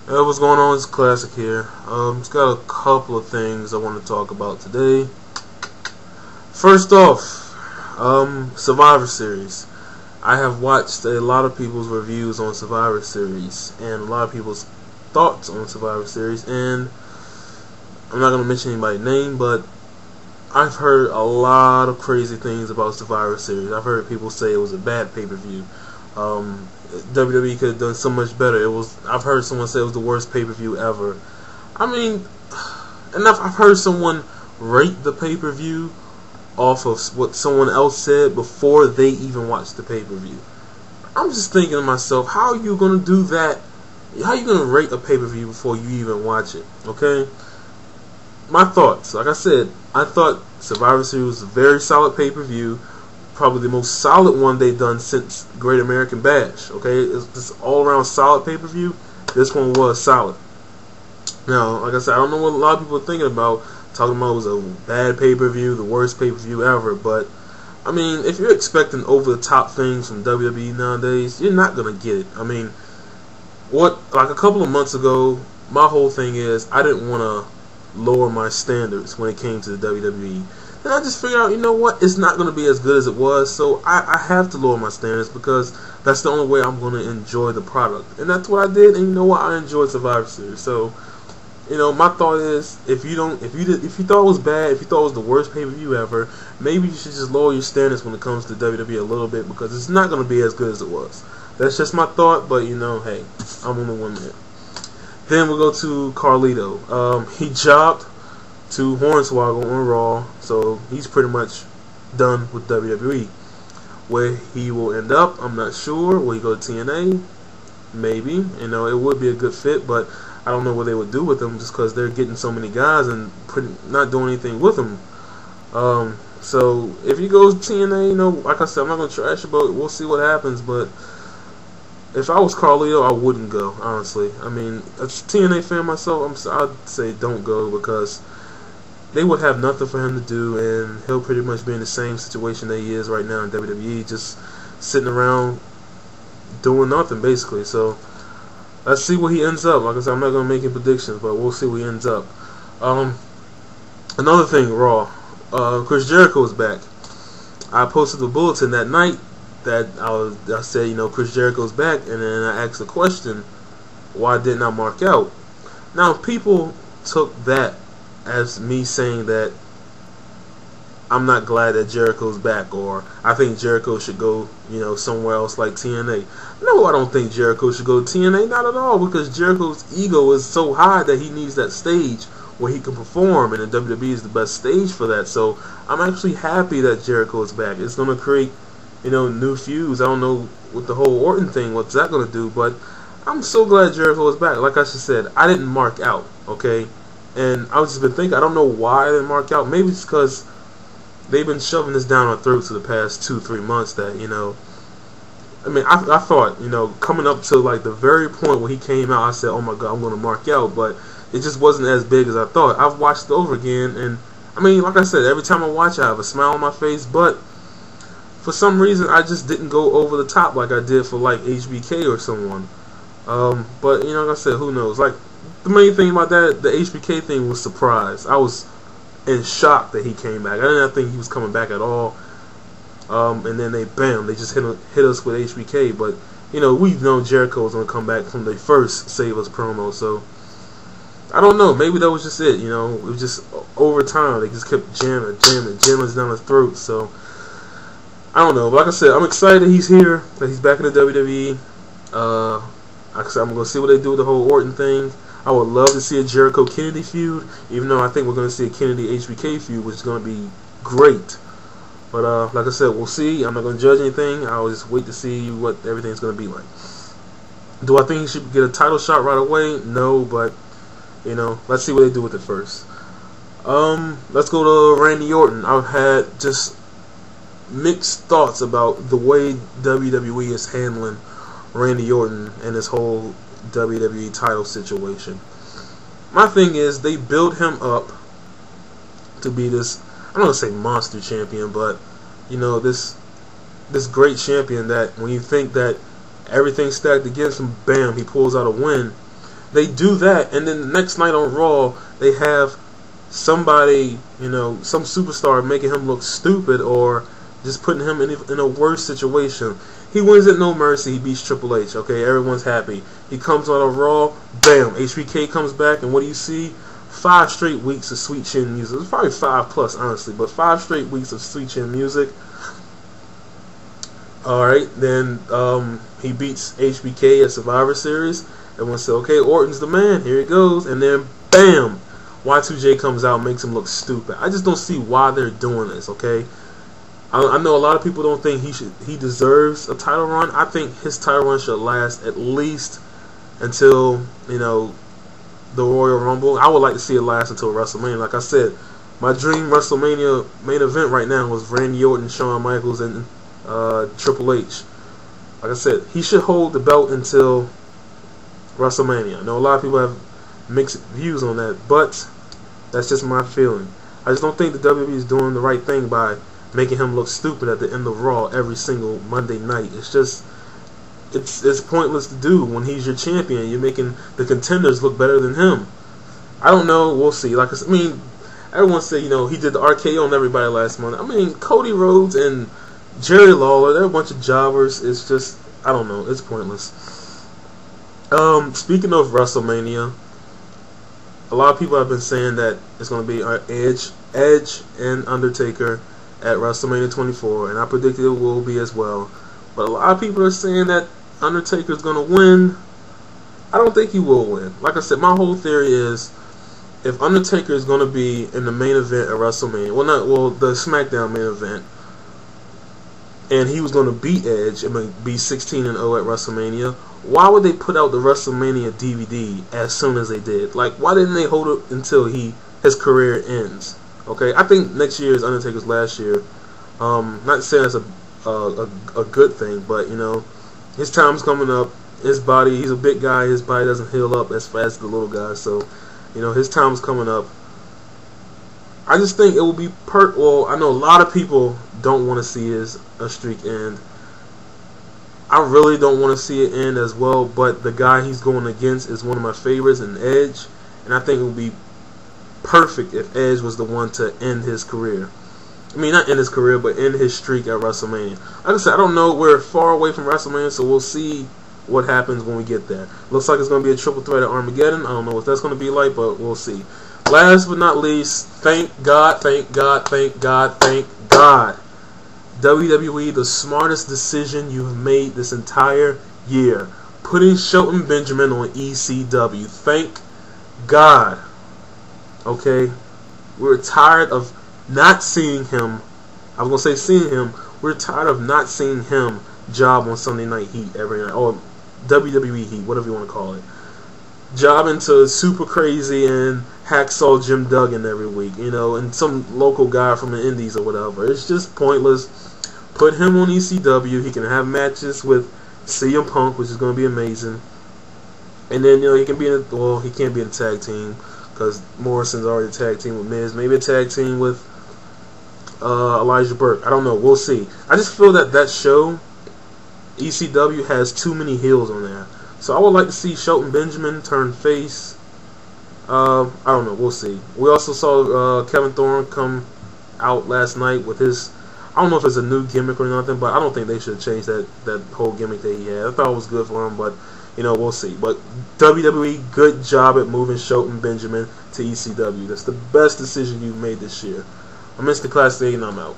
Hey, what's going on? It's Classic here. It's got a couple of things I want to talk about today. First off, Survivor Series. I have watched a lot of people's reviews on Survivor Series and a lot of people's thoughts on Survivor Series, and I'm not going to mention anybody's name, but I've heard a lot of crazy things about Survivor Series. I've heard people say it was a bad pay-per-view. WWE could have done so much better. I've heard someone say it was the worst pay-per-view ever. I mean, and I've heard someone rate the pay-per-view off of what someone else said before they even watched the pay-per-view. I'm just thinking to myself, how are you going to do that? How are you going to rate a pay-per-view before you even watch it? Okay? My thoughts. Like I said, I thought Survivor Series was a very solid pay-per-view. Probably the most solid one they've done since Great American Bash. Okay, it's just all around solid pay-per-view. This one was solid. Now, like I said, I don't know what a lot of people are thinking about, talking about it was a bad pay-per-view, the worst pay-per-view ever. But I mean, if you're expecting over-the-top things from WWE nowadays, you're not gonna get it. I mean, like a couple of months ago, my whole thing is I didn't want to lower my standards when it came to the WWE. And I just figured out, you know what, it's not going to be as good as it was, so I have to lower my standards because that's the only way I'm going to enjoy the product. And that's what I did, and you know what, I enjoyed Survivor Series. So, you know, my thought is, if you thought it was bad, if you thought it was the worst pay-per-view ever, maybe you should just lower your standards when it comes to WWE a little bit, because it's not going to be as good as it was. That's just my thought, but you know, hey, I'm only one man. Then we'll go to Carlito. He jobbed to Hornswoggle on Raw, so he's pretty much done with WWE. Where he will end up, I'm not sure. Will he go to TNA? Maybe. You know, it would be a good fit, but I don't know what they would do with him just because they're getting so many guys and not doing anything with him. So if he goes to TNA, you know, like I said, I'm not going to trash it, but we'll see what happens. But if I was Carlito, I wouldn't go, honestly. I mean, as a TNA fan myself, I'd say don't go because they would have nothing for him to do, and he'll pretty much be in the same situation that he is right now in WWE, just sitting around doing nothing, basically. So let's see where he ends up. Like I said, I'm not going to make any predictions, but we'll see where he ends up. Another thing, Raw. Chris Jericho is back. I posted the bulletin that night that I said, you know, Chris Jericho's back, and then I asked the question, why didn't I mark out? Now, people took that as me saying that I'm not glad that Jericho's back, or I think Jericho should go, you know, somewhere else like TNA. No, I don't think Jericho should go to TNA, not at all, because Jericho's ego is so high that he needs that stage where he can perform, and the WWE is the best stage for that. So I'm actually happy that Jericho is back. It's going to create, you know, new feuds. I don't know with the whole Orton thing, what's that going to do, but I'm so glad Jericho is back. Like I just said, I didn't mark out, okay? And I've just been thinking, I don't know why I didn't mark out. Maybe it's because they've been shoving this down our throats for the past 2-3 months that, you know, I mean, I thought, you know, coming up to like the very point when he came out, I said, oh my God, I'm going to mark out. But it just wasn't as big as I thought. I've watched it over again, and I mean, like I said, every time I watch it, I have a smile on my face, but for some reason, I just didn't go over the top like I did for like HBK or someone. But, you know, like I said, who knows? Like, the main thing about that, the HBK thing, was surprise. I was in shock that he came back. I did not think he was coming back at all. And then they just hit us with HBK. But, you know, we've known Jericho was going to come back from the first Save Us promo. So, I don't know. Maybe that was just it, you know. It was just over time. They just kept jamming us down his throat. So, I don't know. But like I said, I'm excited that he's here, that he's back in the WWE. Like I said, I'm going to see what they do with the whole Orton thing. I would love to see a Jericho-Kennedy feud, even though I think we're going to see a Kennedy-HBK feud, which is going to be great. But like I said, we'll see. I'm not going to judge anything. I'll just wait to see what everything's going to be like. Do I think he should get a title shot right away? No, but, you know, let's see what they do with it first. Let's go to Randy Orton. I've had just mixed thoughts about the way WWE is handling Randy Orton and his whole WWE title situation. My thing is, they build him up to be this, I don't want to say monster champion, but, you know, this great champion that when you think that everything's stacked against him, bam, he pulls out a win. They do that, and then the next night on Raw, they have somebody, some superstar making him look stupid or just putting him in a worse situation. He wins at No Mercy. He beats Triple H. Okay, everyone's happy. He comes on a Raw. Bam! HBK comes back, and what do you see? 5 straight weeks of Sweet Chin music. It's probably 5 plus, honestly, but 5 straight weeks of Sweet Chin music. Alright, then he beats HBK at Survivor Series. Everyone said, okay, Orton's the man. Here it goes. And then, bam! Y2J comes out and makes him look stupid. I just don't see why they're doing this, okay? I know a lot of people don't think he deserves a title run. I think his title run should last at least until, the Royal Rumble. I would like to see it last until WrestleMania. Like I said, my dream WrestleMania main event right now was Randy Orton, Shawn Michaels, and Triple H. Like I said, he should hold the belt until WrestleMania. I know a lot of people have mixed views on that, but that's just my feeling. I just don't think the WWE is doing the right thing by making him look stupid at the end of Raw every single Monday night. It's just, it's pointless to do when he's your champion. You're making the contenders look better than him. I don't know. We'll see. Like I mean, everyone said, he did the RKO on everybody last month. I mean, Cody Rhodes and Jerry Lawler, they're a bunch of jobbers. It's just, I don't know. It's pointless. Speaking of WrestleMania, a lot of people have been saying that it's going to be Edge and Undertaker at WrestleMania 24, and I predicted it will be as well. But a lot of people are saying that Undertaker is going to win. I don't think he will win. Like I said, my whole theory is if Undertaker is going to be in the main event at WrestleMania, the SmackDown main event, and he was going to beat Edge and be 16-0 at WrestleMania, why would they put out the WrestleMania DVD as soon as they did? Like, why didn't they hold it until his career ends? Okay, I think next year is Undertaker's last year. Not saying that's a good thing, but his time's coming up. His body, he's a big guy. His body doesn't heal up as fast as the little guy, so his time's coming up. I just think it will be well, I know a lot of people don't want to see his streak end. I really don't want to see it end as well, but the guy he's going against is one of my favorites, in Edge, and I think it would be perfect if Edge was the one to end his career. I mean, not end his career, but end his streak at WrestleMania. Like I said, I don't know. We're far away from WrestleMania, so we'll see what happens when we get there. Looks like it's going to be a triple threat at Armageddon. I don't know what that's going to be like, but we'll see. Last but not least, thank God, thank God, thank God, thank God. WWE, the smartest decision you've made this entire year. Putting Shelton Benjamin on ECW. Thank God. Okay? We're tired of not seeing him. I was going to say seeing him. We're tired of not seeing him job on Sunday Night Heat every night. Or WWE Heat, whatever you want to call it. Jobbing to Super Crazy and Hacksaw Jim Duggan every week. And some local guy from the Indies or whatever. It's just pointless. Put him on ECW. He can have matches with CM Punk, which is going to be amazing. And then, he can be in he can't be in a tag team because Morrison's already a tag team with Miz. Maybe a tag team with Elijah Burke. I don't know. We'll see. I just feel that show, ECW, has too many heels on there. So I would like to see Shelton Benjamin turn face. I don't know. We'll see. We also saw Kevin Thorne come out last night with his, I don't know if it's a new gimmick or nothing, but I don't think they should change that whole gimmick that he had. I thought it was good for him, but we'll see. But WWE, good job at moving Shelton Benjamin to ECW. That's the best decision you've made this year. I'm Mr. Classic, and I'm out.